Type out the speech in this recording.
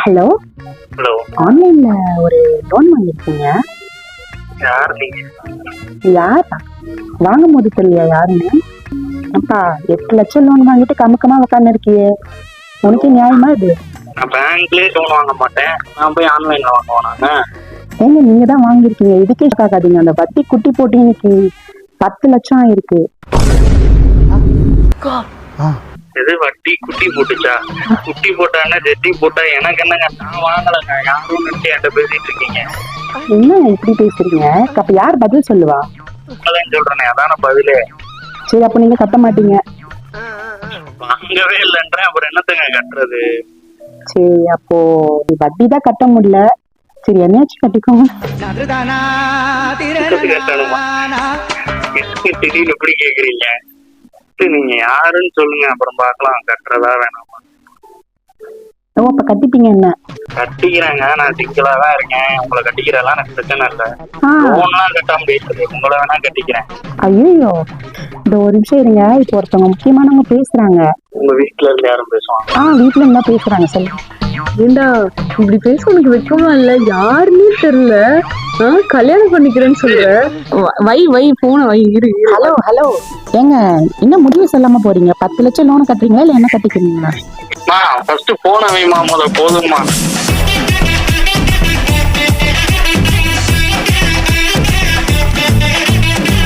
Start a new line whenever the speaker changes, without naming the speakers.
Hello,
hello,
ஆன்லைன்ல ஒரு loan வாங்கியிருக்கீங்க.
யார் நீங்க?
யாரா? வாங்கும் போது தெரியலையா யாருன்னு? அப்பா 8 லட்சம் லோன் வாங்கிட்டு கமுக்கமா உட்காந்து இருக்கியே, உனக்கு நியாயமா இது?
நான் பேங்க்லயே லோன் வாங்க மாட்டேன். நான் போய் ஆன்லைன்ல வாங்குவேன் நானு.
ஏங்க நீங்க தான் வாங்கியிருக்கீங்க, இதுக்கே பார்க்காதீங்க. அந்த வட்டி குட்டி போட்டு இன்னைக்கு 10 லட்சம் ஆயிருக்கு.
எது வட்டி குட்டி போட்டுச்சா? குட்டி போட்டான்னா ஜெட்டி போட்டா எனக்கு என்னங்க? நான் வாங்கலைங்க. யாரும் நினைச்சு என்கிட்ட பேசிட்டு இருக்கீங்க.
என்ன இப்படி பேசுறீங்க? அப்ப யார் பதில் சொல்லுவா?
உங்களேன்னு சொல்றேனே, அதான பதிலே.
சரி, அப்ப நீங்க கட்ட மாட்டீங்க.
வாங்கவே இல்லைன்றேன், அப்புறம் என்னத்துங்க கட்டுறது?
சரி, அப்போ வட்டி தான் கட்ட முடியல. சரி, என்னையாச்சும் கட்டிக்கோங்க.
கட்டணுமா? திடீர்னு இப்படி கேக்குறீங்க? நீங்க யாருன்னு சொல்லுங்க, அப்புறம் பார்க்கலாம் கட்டுறதா வேணாமா.
ஓ, அப்ப கட்டிப்பீங்க என்ன?
கட்டிக்கிறேங்க, நான் சிங்கிளா தான் இருக்கேன். உங்களை கட்டிக்கிறதெல்லாம் எனக்கு பிரச்சனை இல்லை.
ஆ,
லோன்லாம் கட்ட முடியாது, உங்களை வேணா கட்டிக்கிறேன்.
ஐயோ, இந்த ஒரு நிமிஷம் இருங்க. இப்போ ஒருத்தவங்க முக்கியமானவங்க பேசுறாங்க.
உங்க வீட்டுல இருந்து யாரும் பேசுவாங்க?
வீட்டுல இருந்தா பேசுறாங்க. சொல்லுங்க.
ஏண்டா இப்படி பேச உனக்கு வெக்கமா இல்ல? யாருன்னே தெரியல. கல்யாணம் பண்ணிக்கிறேன்னு சொல்ற. வை போன வை இரு.
ஹலோ ஹலோ, ஏங்க இன்னும் முடிவு சொல்லாம போறீங்க? 10 லட்சம் லோன் கட்டுறீங்களா இல்ல என்ன கட்டிக்கிறீங்களா?
ஃபர்ஸ்ட் போன வைமா, முதல்ல போதுமா?